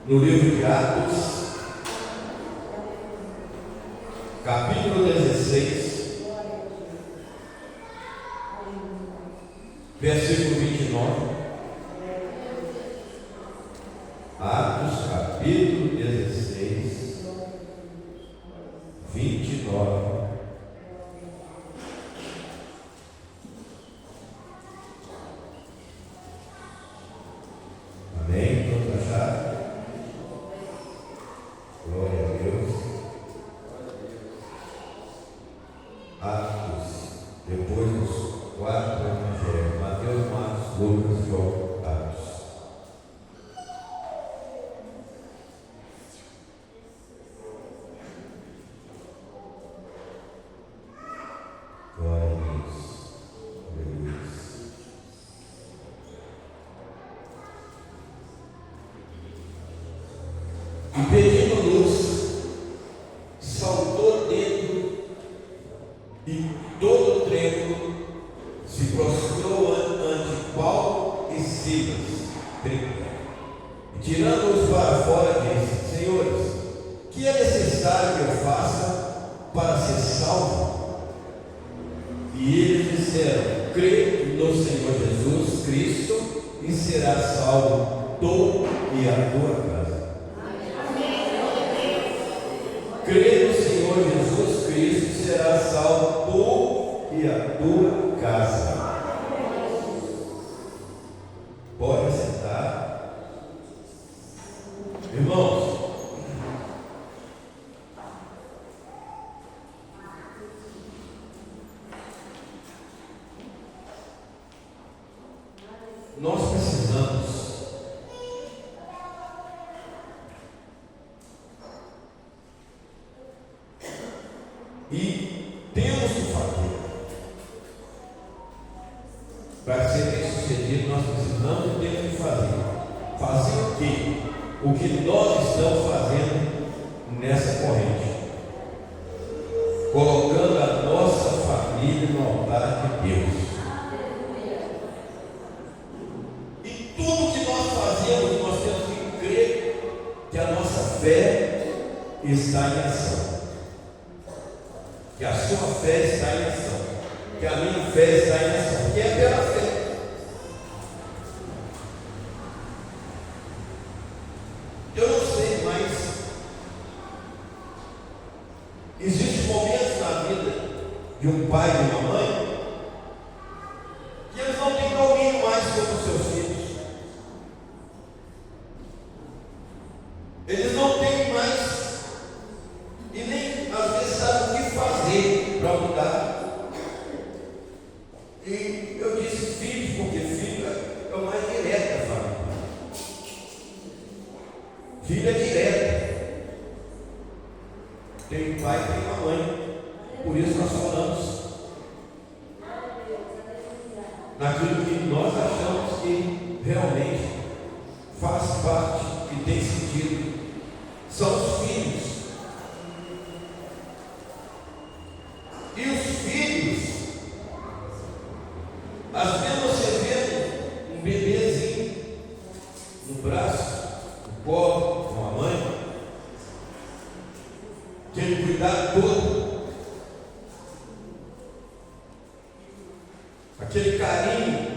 no livro de Atos, capítulo 16, versículo 29. Atos, capítulo 16, 29. Amém? Todos acharam? Glória a Deus. Atos, depois dos 4 evangelhos: Mateus, Marcos, Lucas, João, Atos. Glória a Deus. Aleluia. E pedindo-luz, saltou dentro, e todo trêmulo se prostrou ante Paulo e Silas, e tirando-os para fora, disse: Senhores, que é necessário que eu faça para ser salvo? E eles disseram: crê no Senhor Jesus Cristo e será salvo tu e a tua casa. Crê no Senhor Jesus Cristo e será salvo tu e a tua casa. Pode sentar. Irmãos, nós precisamos e temos que fazer para ser bem sucedido. Nós precisamos e temos que fazer. Fazer o quê? O que nós estamos fazendo nessa corrente, colocando a nossa família no altar de Deus. E tudo que nós fazemos, nós temos que crer que a nossa fé está em ação, que a sua fé está em ação, que a minha fé está em ação, que é pela fé. Eu não sei, mas existem momentos na vida de um pai e de uma mãe que eles não têm domínio mais sobre os seus filhos. Eles não têm mais e nem às vezes sabem o que fazer para mudar. E eu disse filhos porque filho é o mais direto da família. Filho é direto. Tem um pai e tem uma mãe. Por isso nós falamos naquilo que nós achamos que realmente faz parte, que tem sentido. São os filhos. E os filhos, às vezes você vê um bebezinho no braço, no colo, com a mãe, aquele cuidado todo, aquele carinho,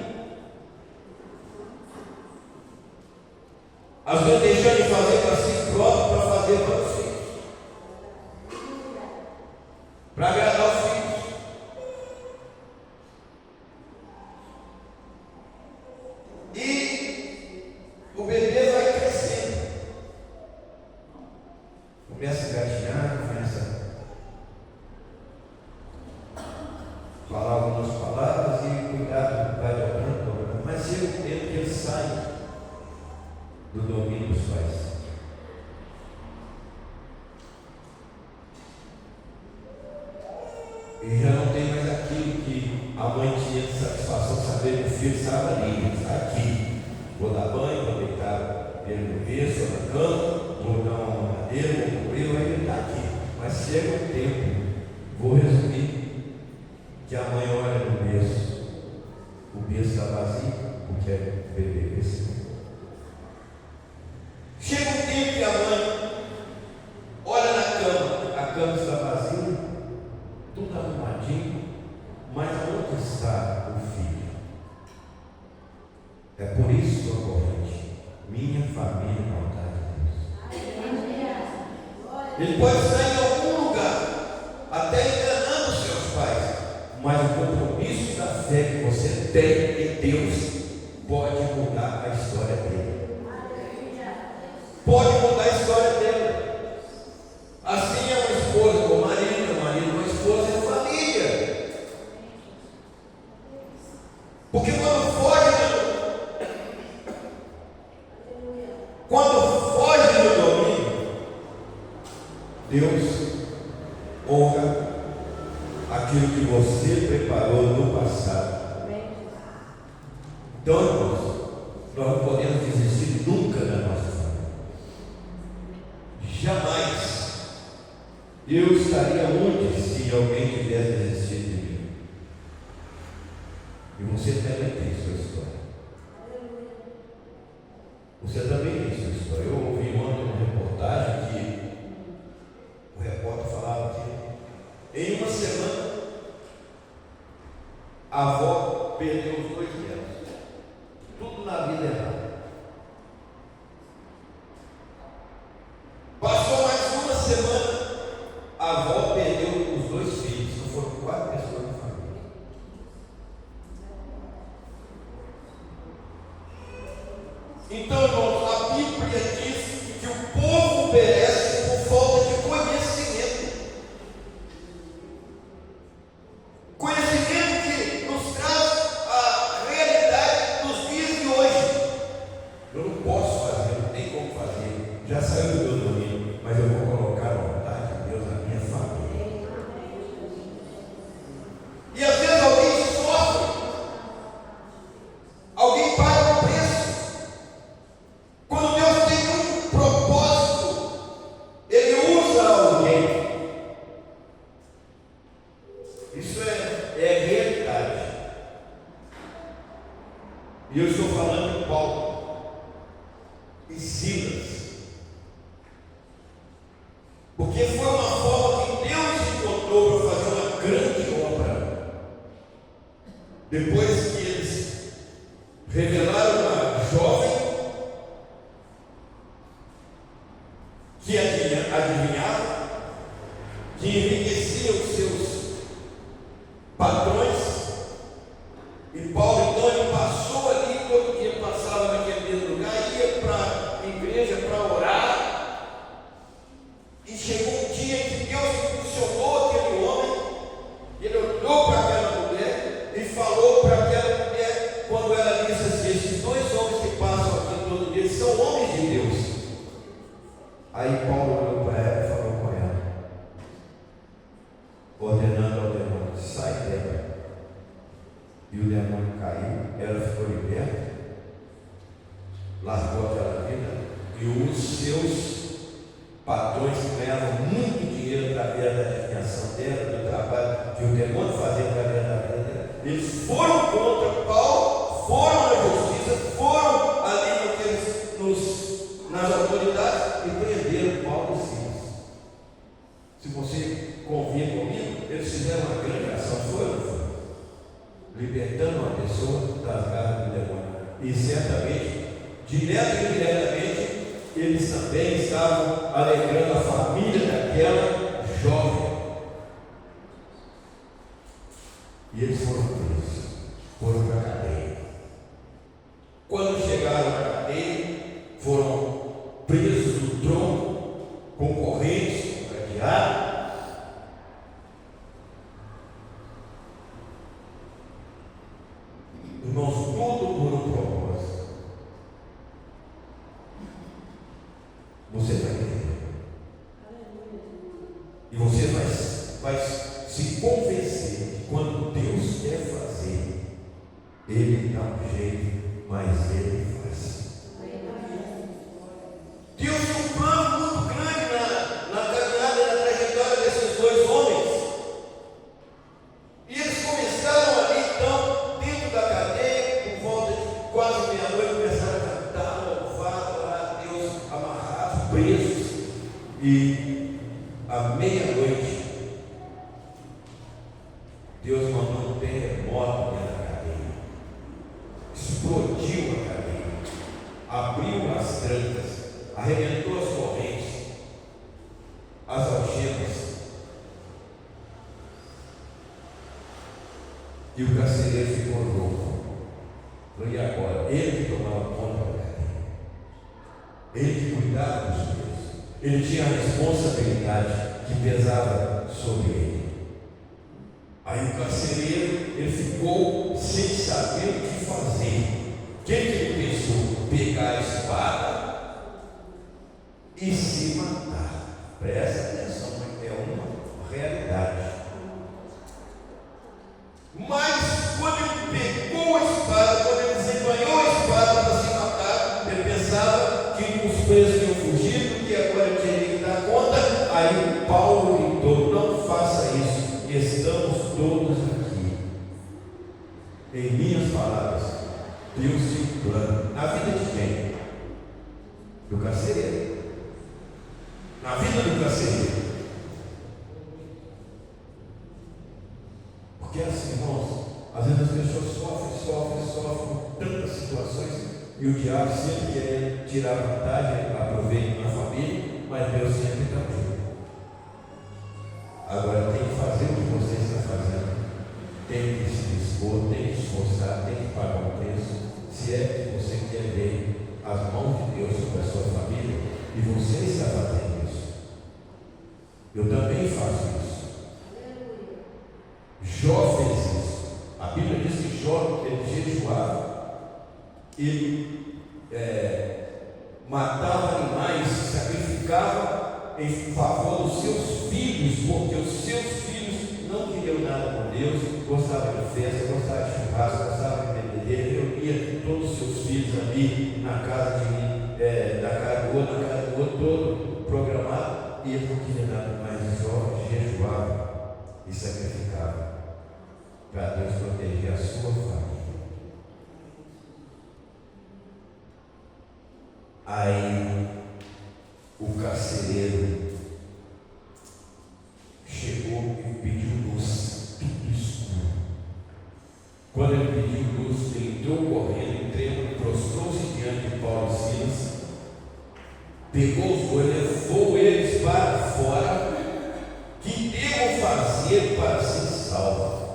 às vezes deixando de fazer para si próprio, para fazer para os filhos, para agradar os filhos. E o bebê vai crescendo, começa a gatinhar, começa a falar algumas palavras e cuidado vai dobrando, mas chega o tempo que ele sai do domínio dos pais. E já não tem mais aquilo que a mãe tinha de satisfação de saber que o filho estava ali, ele está aqui. Vou dar banho, vou deitar ele no berço, na cama, vou dar uma madeira, vou cobrir, ele está aqui. Mas chega um tempo, vou resumir, que a mãe olha no berço, o berço está vazio, porque é bebê cresceu. Chega um tempo É por isso que eu corrente. Minha família é a vontade de Deus. Ele pode estar em algum lugar, até enganando os seus pais, mas o compromisso da fé que você tem em Deus pode mudar a história dele. Pode mudar a história dele. Assim é uma esposa com o marido com a esposa é família. Porque quando foge do domínio, Deus honra aquilo que você preparou no passado. Então, irmãos, nós não podemos desistir nunca da nossa família. Jamais. Eu estaria onde se alguém tivesse desistido de mim? E você também tem sua história. Você também tem sua história. Eu ouvi ontem uma reportagem que o repórter falava que em uma semana a avó perdeu os 2 netos. Tudo na vida errada. Passou mais uma semana, a avó perdeu os 2 filhos. Então foram 4 pessoas na família. Então, irmãos, a Bíblia diz que o povo perece por falta de conhecimento. Conhecimento que nos traz a realidade dos dias de hoje. Eu não posso fazer, não tem como fazer. Já saiu do meu domínio, mas eu vou colocar a vontade de Deus na minha família. E às vezes alguém sofre, alguém paga o preço. Quando Deus tem um propósito, Ele usa alguém. Isso é realidade. E eu estou falando de Paulo e Silas. Porque foi uma forma que Deus encontrou para fazer uma grande obra. Depois que eles revelaram uma jovem que adivinhava, que enriquecia os seus patrões, e Paulo então ele passou ali, todo dia passava naquele mesmo lugar, ia para a igreja para orar, e chegou um dia que Deus impulsionou aquele homem, ele olhou para aquela mulher e falou para aquela mulher, quando ela disse assim: esses 2 homens que passam aqui todo dia são homens de Deus. Aí Paulo olhou para ela e falou com ela, ordenando ao demônio: sai dela. E o demônio caiu, ela ficou liberta, largou aquela vida, e os seus patrões que ganhavam muito dinheiro através da adivinhação dela, do trabalho que o demônio fazia através da vida dela, eles foram contra Paulo, foram na justiça, foram ali nas autoridades e prenderam Paulo e Silas. Se você convir comigo, eles fizeram uma grande ação, foi? Libertando uma pessoa das garras do demônio. E certamente, direto e indiretamente, eles também estavam alegrando a família daquela jovem. E eles foram presos, foram para a cadeia. Quando chegaram na cadeia, foram presos no tronco, com correntes, com cadeado. Irmãos, tudo por um propósito. Você vai entender. E você vai se convencer que quando Deus quer fazer, Ele dá um jeito, mas Ele faz. Deus tem um plano muito grande na caminhada, na trajetória desses 2 homens. E eles começaram ali, então, dentro da cadeia, por volta de quase meia-noite, começaram a cantar, louvar, orar a Deus, amarrados, presos. E à meia-noite, Deus mandou um terremoto dentro da cadeia. Explodiu a cadeia. trancas, arrebentou as correntes, as algemas. E o carcereiro ficou louco. E agora? Ele que tomava conta da cadeia, ele que cuidava dos presos, ele tinha a responsabilidade que pesava sobre ele. Aí o carcereiro, ele ficou sem saber o que fazer. O que ele pensou? Pegar a espada e se matar. Presta atenção, é uma realidade. Mas quando ele pegou a espada, quando ele desembanhou a espada para se matar, ele pensava que os presos tinham fugido, que agora ele tinha que dar conta. Aí Paulo gritou: não faça isso, estamos todos aqui. Em minhas palavras, Deus tem um plano na vida de quem? Do carcereiro. Na vida do carcereiro. Porque assim, irmãos, às vezes as pessoas sofrem tantas situações e o diabo sempre querendo tirar vantagem, aproveita na família, mas Deus sempre está junto. Agora tem que fazer o que você está fazendo, tem que se dispor, tem que esforçar, tem que pagar o preço, se é que você quer ver as mãos de Deus sobre a sua família, e você está fazendo isso. Eu também faço isso. Jó fez isso. A Bíblia diz que Jó, ele jejuava, ele matava animais, sacrificava em favor dos seus filhos, porque os seus filhos não queriam nada com Deus, gostavam de festa, gostavam de churrasco, gostavam de bebedeira, reunia todos os seus filhos ali na casa do outro, todo programado, e ele não queria nada mais, só jejuava e sacrificava para Deus proteger a sua família. Aí o carcereiro chegou e pediu luz, tudo escuro. Quando ele pediu luz, ele entrou correndo, tremendo, prostrou-se diante de Paulo e Silas, pegou os dois, levou eles para fora. Que devo fazer para ser salvo?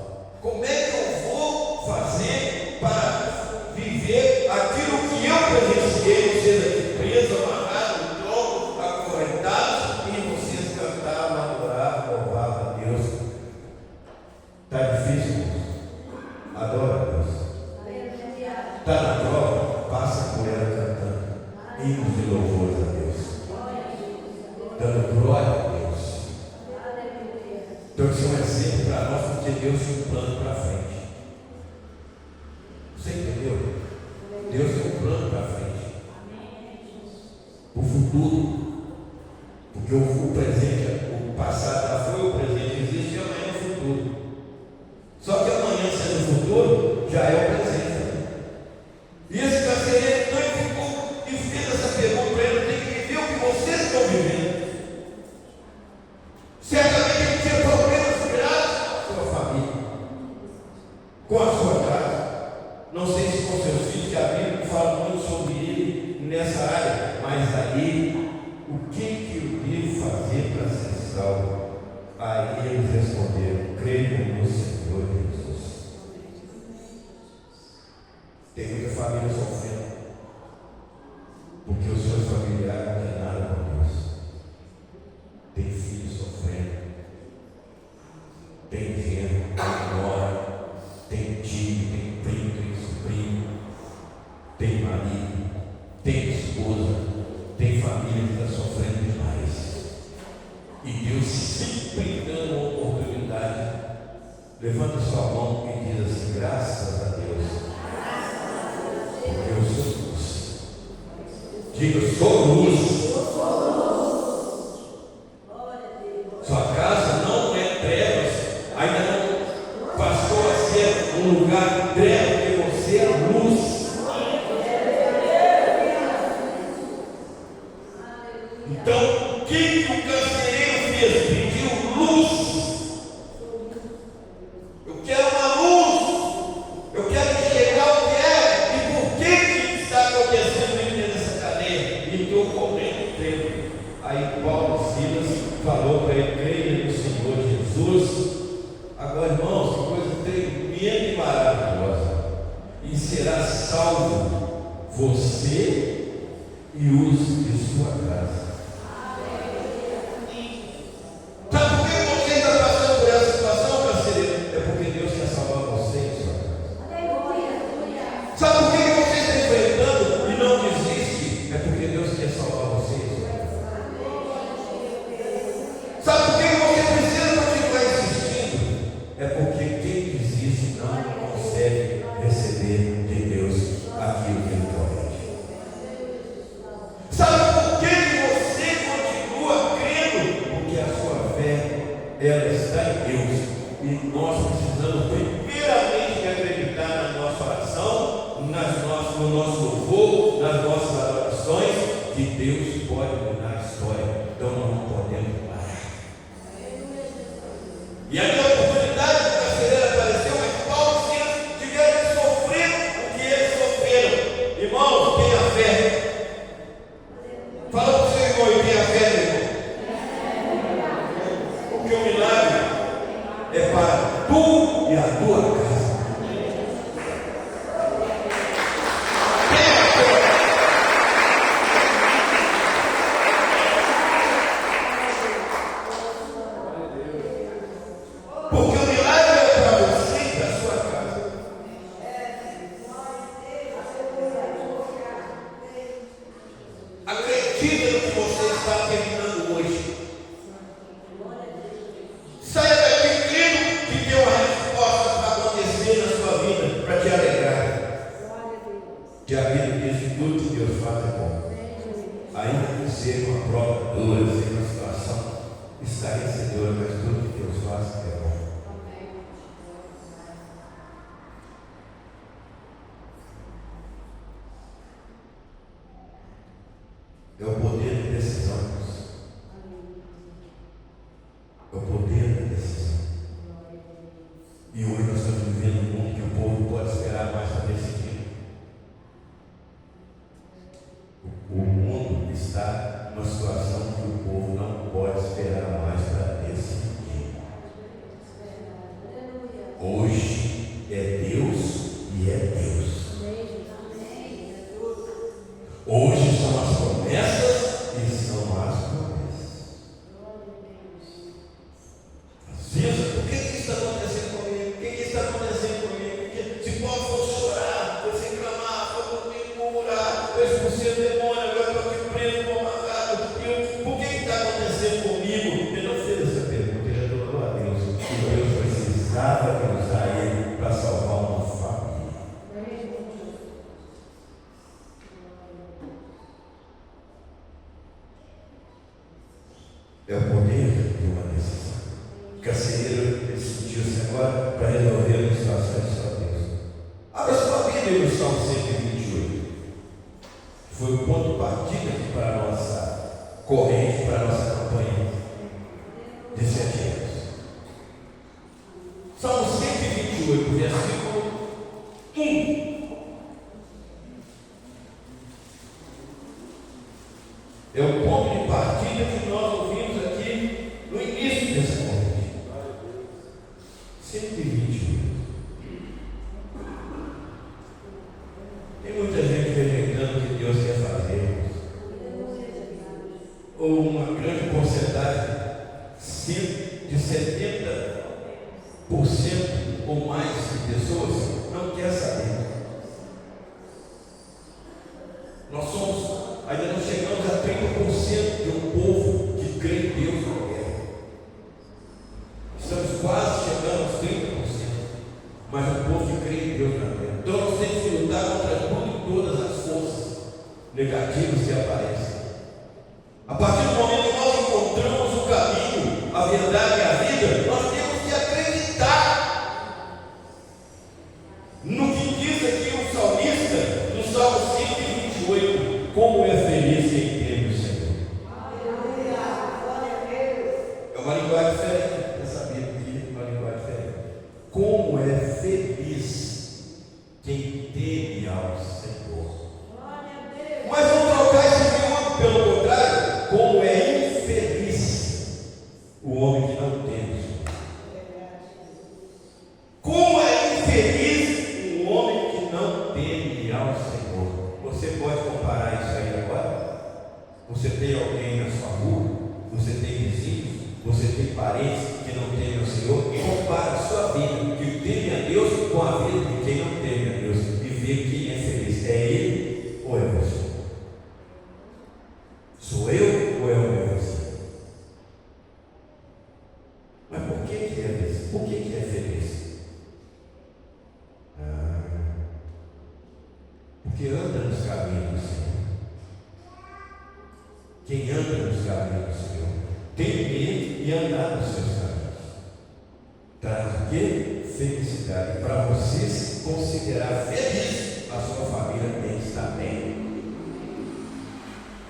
Como é que eu vou fazer para viver aquilo que eu presenciei, seja preso, amarrado, no tronco, acorrentado, e vocês cantavam, adoravam, louvavam a Deus? Está difícil, adora a Deus. Está na prova, passa por ela cantando hinos de louvores a Deus, dando glória a Deus. Então isso é um exemplo para nós, porque Deus tem um plano para frente. Você entendeu? Deus tem um plano para frente. O futuro. Porque o presente, o passado já foi, o presente existe e amanhã é o futuro. Só que amanhã sendo o futuro, já é o presente. E esse carcereiro então ficou e fez essa pergunta para ele: tem que viver o que vocês estão vivendo. Certamente ele tinha problemas graves com a sua família, com a sua casa. Não sei se com seus filhos, que a Bíblia fala muito sobre ele nessa área, mas aí, o que eu devo fazer para ser salvo? Aí eles responderam: creio no Senhor Jesus. Tem muita família sofrendo, porque os seus familiares não têm nada com Deus. Tem filhos sofrendo, tem genro, tem nora, tem tio, tem primo, tem sobrinho, tem marido, tem esposa, tem família que está sofrendo demais. E Deus sempre dando uma oportunidade. Levanta sua mão e diz assim: graças a Deus, porque eu sou luz. Diga: eu sou luz. Sua casa não é trevas, ainda não passou a ser um lugar de trevas, porque você é luz. Então, o que o carcereiro fez? Pediu luz. Eu quero uma luz. Eu quero enxergar o que é e por que está acontecendo dentro dessa cadeia. salve você e os de sua casa. Sabe por que você está passando por essa situação, parceiro? É porque Deus quer salvar você e sua casa. Sabe por que você está enfrentando e não desiste? É porque Deus quer salvar você e sua casa. Sabe por que você precisa continuar insistindo? É porque quem desiste não consegue receber de Deus aquilo que ele promete. Sabe por que você continua crendo? Porque a sua fé, ela está em Deus. E nós precisamos primeiramente acreditar na nossa oração, no nosso louvor, nas nossas adorações, que Deus pode mudar a história. Então nós não podemos parar. E a minha oportunidade de carcereira apareceu, mas Paulo e Silas tiveram que sofrer o que eles sofreram. Irmãos, tenha fé. Fala para o seu irmão e tenha fé, meu irmão. Porque o milagre é para tu e a tua casa. Tenha fé. Porque o milagre é para você e para a sua casa. Acredite no que você está terminando hoje. Saia daqui crendo que tem uma resposta para acontecer na sua vida, para te alegrar. Que a Bíblia diz que tudo que Deus faz é bom. Ainda que seja uma prova dura, seja uma situação estarrecedora, mas tudo que Deus faz é bom. É o poder da decisão. É o poder da decisão. E hoje nós estamos vivendo um mundo que o povo pode esperar mais para decidir. O mundo está numa situação que o povo não pode esperar mais para decidir. Hoje é Deus e é Deus. Hoje são as promessas e são as promessas. Cisa, por que isso está acontecendo comigo? O que está acontecendo comigo? Porque se Paulo fosse chorar, fosse reclamar, fosse murmurar, eu expulsei o demônio, agora estou aqui preso, vou amarrado. Por que está acontecendo comigo? Ele não fez essa pergunta, ele adorou a Deus. E Deus precisava usar ele para salvar uma família. É o poder de uma decisão. O carcereiro decidiu-se agora para resolver as situações de sua Deus. Abra sua Bíblia no Salmo 128. Foi o ponto de partida aqui para a nossa corrente, para a nossa campanha de 7 anos. Salmo 128, versículo 1. É o ponto de partida que nós ouvimos aqui no início dessa corrente. 128. Tem muita gente rejeitando o que Deus quer fazer. Ou uma grande porcentagem de 70% ou mais de pessoas não quer saber. Nós ainda não chegamos a 30% de um povo que crê em Deus na guerra. Estamos quase chegando aos 30%. Mas um povo que crê em Deus na guerra. Então nós temos que lutar contra tudo e todas as forças negativas que aparecem. A partir do momento que nós encontramos o caminho, a verdade e a vida, nós temos que acreditar no que diz aqui o salmista, no Salmo 128, como é feliz quem teme o Senhor. É uma linguagem diferente, eu sabia que é uma linguagem diferente. Como é feliz quem teme ao Senhor. Mas vamos trocar esse segundo pelo contrário. Como é infeliz o homem que não teme o Senhor. Como é infeliz o homem que não teme ao Senhor. pode comparar isso aí agora? Você tem alguém na sua rua, você tem vizinhos, você tem parentes que não temem ao Senhor, compara a sua vida, que teme a Deus, com a vida de quem não teme a Deus, e vê quem é feliz. É ele ou é você? Sou eu ou é o meu vizinho? Mas por que é feliz? Por que é feliz? Porque anda nos caminhos do Senhor. Quem anda nos caminhos do Senhor tem medo e andar nos seus caminhos. Traz o quê? Felicidade. Para você se considerar feliz, a sua família tem que estar bem.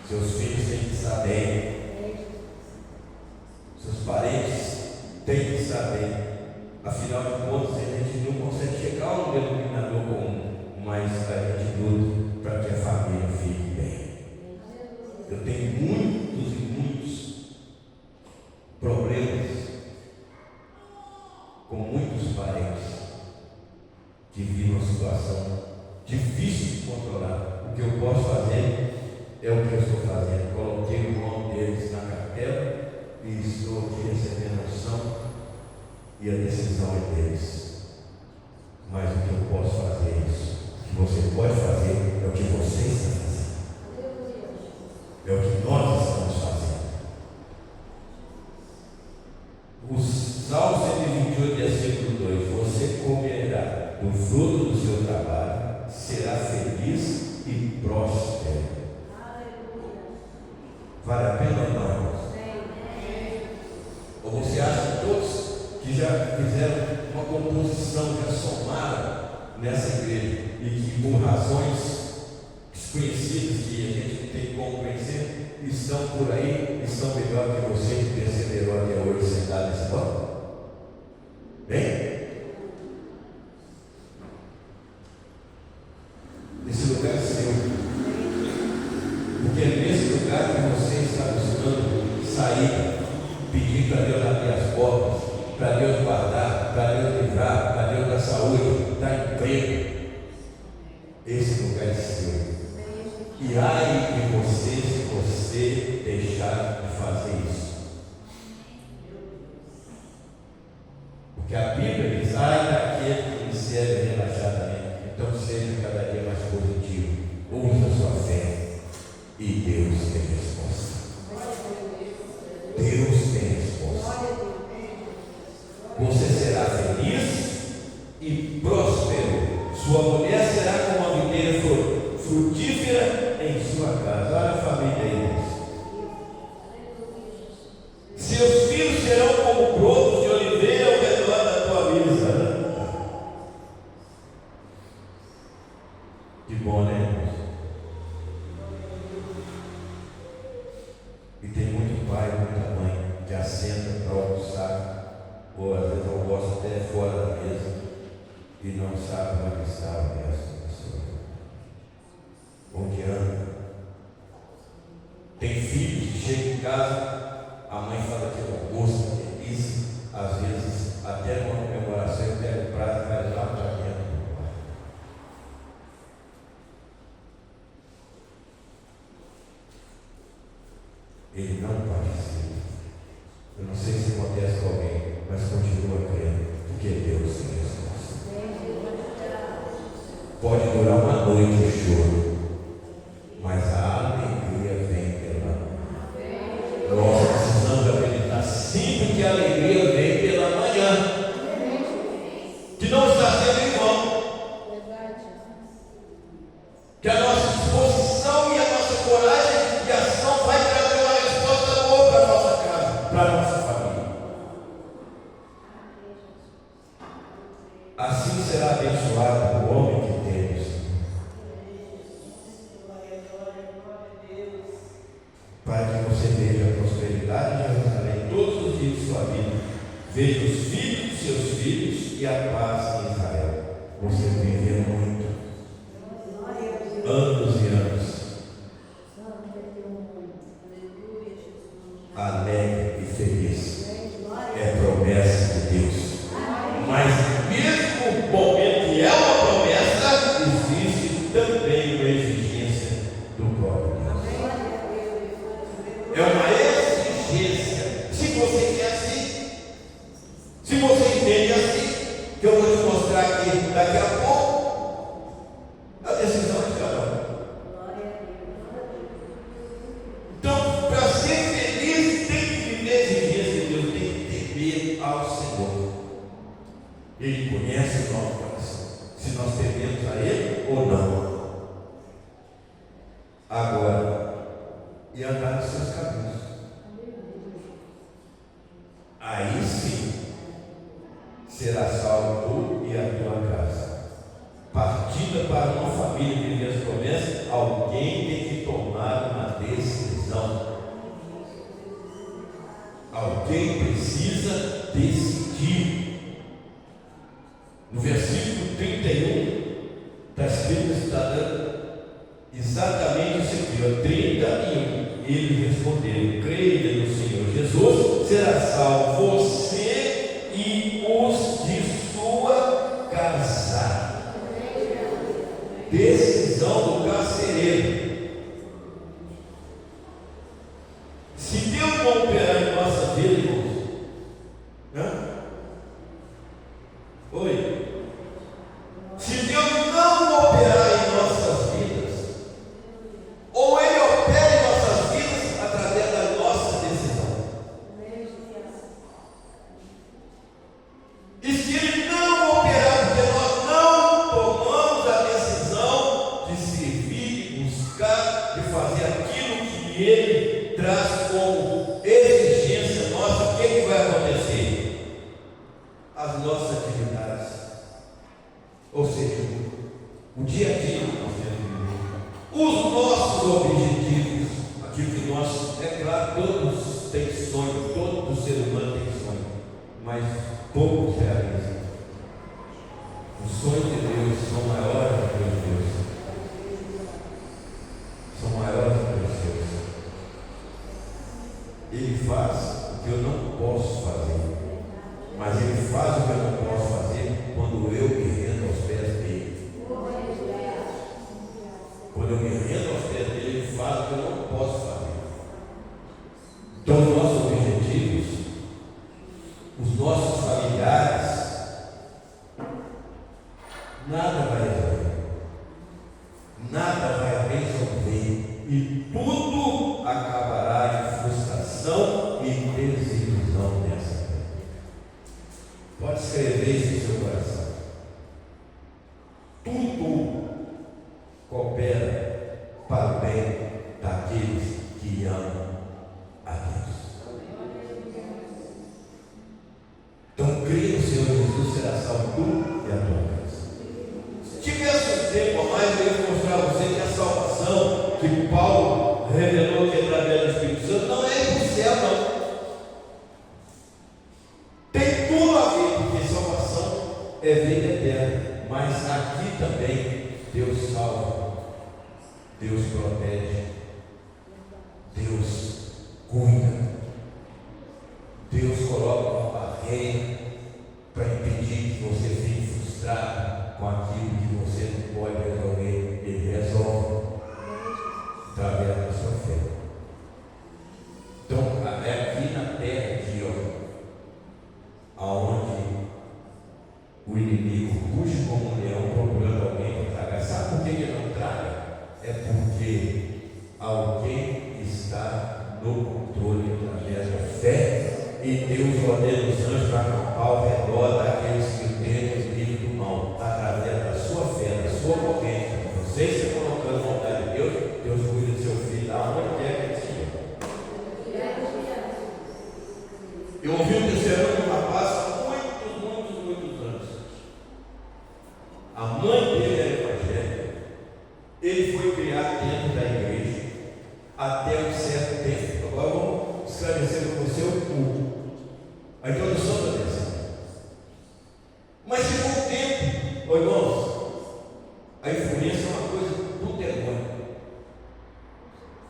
Seus filhos têm que estar bem. Seus parentes têm que estar bem. Afinal de contas, a gente não consegue chegar a um denominador comum, mas a gente luta para que a família fique bem. Eu tenho muitos e muitos problemas com muitos parentes que vivem uma situação difícil de controlar. O que eu posso fazer é o que eu estou fazendo. Coloquei o nome deles na cartela e estou aqui recebendo a unção e a decisão é deles. Mas o que eu posso fazer é isso. O que você pode fazer é o que você está fazendo. É o que nós estamos fazendo. O Salmo 128, versículo 2: você comerá do fruto do seu trabalho, será feliz e próspero. Vale a pena ou não, irmãos? Ou você acha que todos que já fizeram uma composição, já somaram nessa igreja e que por razões desconhecidas que a gente não tem como conhecer, estão por aí, estão melhor que você que perseverou até hoje sentado nesse banco? Bem? Esse lugar é seu. Porque é nesse lugar que você está buscando sair, pedir para Deus abrir as portas, para Deus guardar, para Deus livrar, para Deus dar saúde, dar emprego. Esse lugar é seu. E ai de você se você deixar de fazer isso. Porque a Bíblia diz: ai daquele que me serve relaxadamente. Então seja cada dia mais positivo. Use a sua fé e Deus tem resposta. Deus tem resposta. Você será feliz e próspero. Sua mulher será como uma videira frutífera em sua casa. Olha a família aí. Seus filhos serão como brotos de oliveira ao redor da tua mesa. Que bom, né, irmãos? E tem muito pai, muita mãe que assenta para almoçar, ou às vezes almoça até fora da mesa e não sabe onde está o resto da pessoa. Onde anda? Tem filhos que chegam em casa, a mãe fala que é um almoço, uma delícia, às vezes até numa comemoração eu pego o prato e vai lá para dentro. Ele não pode ser. Eu não sei se acontece com alguém, mas continua crendo, porque Deus tem resposta. Pode durar uma noite o choro, mas a alegria vem pela manhã. Nós precisamos acreditar sempre que a alegria vem pela manhã, que não está sendo em vão, que a nossa disposição e a nossa coragem e ação vai trazer uma resposta boa para a nossa casa, para a nossa família. Assim será abençoado o homem que tem o Senhor. Para que você veja a prosperidade de Jerusalém todos os dias de sua vida, veja os filhos de seus filhos e a paz em Israel. Você viverá muito, anos e anos, alegre e feliz. É promessa de Deus. Mas mesmo o momento que é uma promessa, existe também uma exigência agora e andar nos seus caminhos. Aí sim será salvo tu e a tua casa. Partida para uma família que vive as promessas, alguém tem que tomar uma decisão. Alguém precisa decidir. No versículo 31, está escrito, está dando exatamente isso aqui, 31. Ele respondeu: creia no Senhor Jesus, será salvo você e os de sua casa. Decisão do carcereiro. Se Deus não operar em nossa vida, irmãos, oi? Se Deus não operar em nossas vidas, ou Ele opera em nossas vidas através da nossa decisão. E se Ele não operar, porque nós não tomamos a decisão de servir, de buscar, de fazer aquilo que Ele traz como exigência nossa, o que vai acontecer? As nossas atividades, ou seja, o dia a dia que nós temos, os nossos objetivos, aquilo que nós, é claro, todos têm sonho, todo ser humano tem sonho, mas poucos realizam. Os sonhos de Deus são maiores do que os meus, são maiores do que os seus. Ele faz o que eu não posso fazer, mas Ele faz o que eu não posso fazer quando eu me rendo aos pés dele. Quando eu me rendo aos pés dele, Ele faz o que eu não posso fazer. Então, os nossos objetivos, os nossos familiares, nada vai resolver, nada vai resolver, e tudo acabará em frustração e desilusão nessa vida. Pode escrever isso no seu coração. Tudo coopera para o bem daqueles que amam a Deus. Então, creia no Senhor Jesus, será salvo tu e a tua casa. Se tivesse um tempo a mais, eu ia mostrar a você que a salvação que Paulo revelou que é através do Espírito Santo não é do céu, não. Tem tudo a ver, porque salvação é vida eterna, mas aqui também Deus salva, Deus protege, Deus cuida, Deus coloca uma barreira para impedir que você fique frustrado com aquilo que você não pode resolver. Ele resolve através da sua fé. Então, é aqui na terra, aqui, aonde o inimigo puxa como um leão procurando alguém para tragar. Sabe por que ele não traga? É porque alguém está no controle através da fé, e Deus ordena os anjos para acampar ao redor daqueles que têm o espírito do mal, através da sua fé, da sua confiança. Você está colocando a vontade de Deus, Deus cuida do seu filho aonde quer que ele esteja. Eu ouvi um testemunho de um rapaz há muitos anos. A mãe dele era evangélica, ele foi criado dentro da igreja até um certo tempo. Agora vamos esclarecer com você o culto, a introdução da mensagem. Mas chegou um tempo, irmãos, a influência é uma coisa do demônio,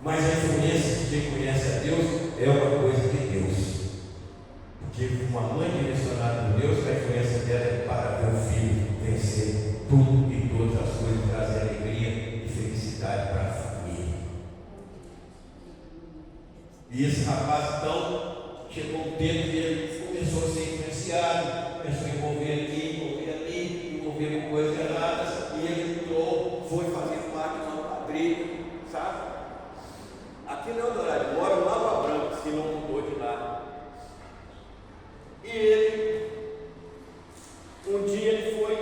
mas a influência de quem conhece a Deus é uma coisa de Deus. Porque uma mãe direcionada por Deus, a influência dela é para ver o filho vencer tudo e todas as coisas, trazer alegria e felicidade para a família. E esse rapaz, então, chegou um tempo que ele começou a ser influenciado, começou a envolver aqui, envolver ali, envolver com coisas erradas, e ele entrou, foi fazer parte de uma quadrilha, sabe? Aqui não é o Dourado, mora lá no Abrão, se não mudou de lá. E ele, um dia ele foi,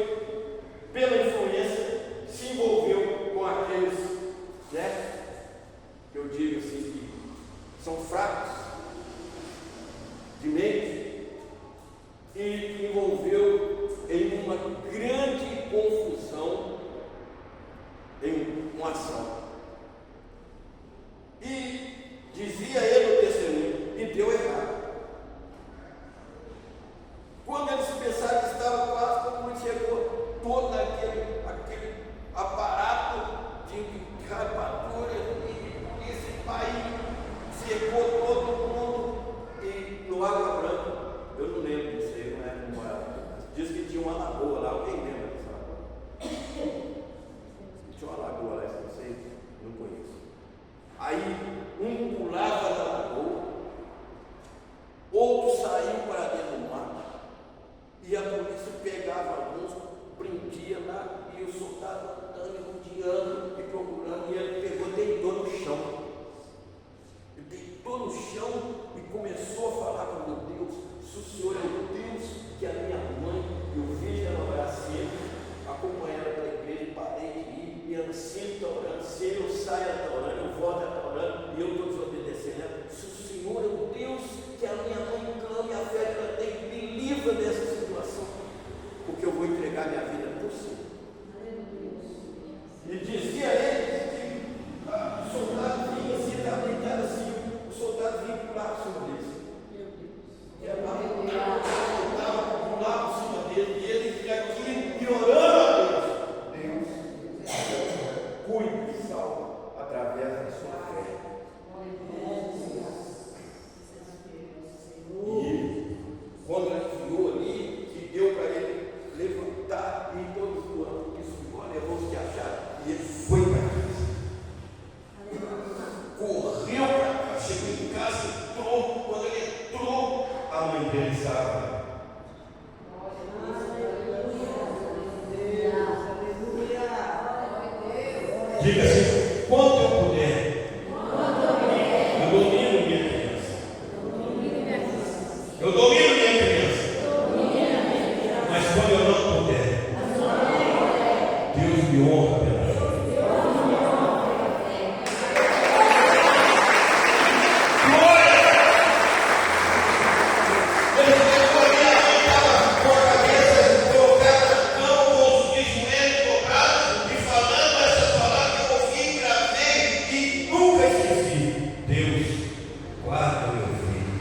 pela influência, se envolveu com aqueles, digo assim, que são fracos de mente, e envolveu em uma grande confusão, em uma ação. E dizia ele o testemunho, e deu errado. Quando eles pensaram que estava quase, como chegou todo aquele aparato de rapadura e esse país cercou todo mundo, e no Água Branca, eu não lembro disso aí, não é memória, diz que tinha uma lagoa lá, alguém lembra dessa lagoa? Tinha uma lagoa lá, se vocês não conhecem. Aí um pulava da lagoa, outro saiu para dentro do mar, e a polícia pegava alguns, prendia lá, e o soldado andando, rodeando e procurando, e ele pegou, deitou no chão. Ele deitou no chão e começou a falar com meu Deus: se o Senhor é o Deus que a minha mãe, eu vejo ela orar sempre, acompanhei ela para a igreja, parei de ir, e ela sempre está orando, se eu saio, ela está orando, eu volto, ela está orando, e eu estou desobedecendo ela. Se o Senhor é o Deus que a minha mãe clama e a fé que ela tem, me livra dessa situação, porque eu vou entregar minha vida por si. E dizia ele que o soldado vinha assim, estava deitado assim, o soldado vinha pular por cima dele. E ela pulava por cima dele, e ele aqui orando a Deus. Deus, cuide e salva através da sua fé. E quando ele enfiou ali, que deu para ele levantar e ir todo voando, que subiu, levou os que acharam, e ele foi para casa. Correu para casa, chegou em casa, entrou. Quando ele entrou, a mãe dele estava. Diga assim: quanto eu puder, eu domino minha criança. Eu domino minha criança. Mas quando eu não puder, Deus me honra pela fé. Glória! Ele pegou ali, a estava com a cabeça colocada no chão, com os joelhos dobrados, e falando essa palavra que eu ouvi, gravei e nunca esqueci. Deus, guarda o meu filho.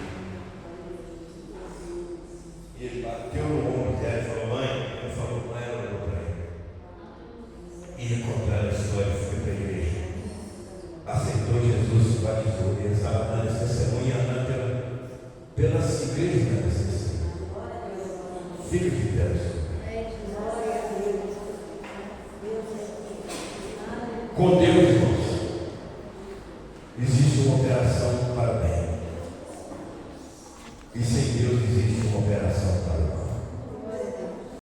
E ele bateu no ombro dela e falou: mãe, eu falo com ela, olhou para ele. Ia contar a história, foi para a igreja, aceitou Jesus, se batizou, e ele estava dando testemunha, andando pelas igrejas, dando testemunha. Fique de Deus. Com Deus, irmãos.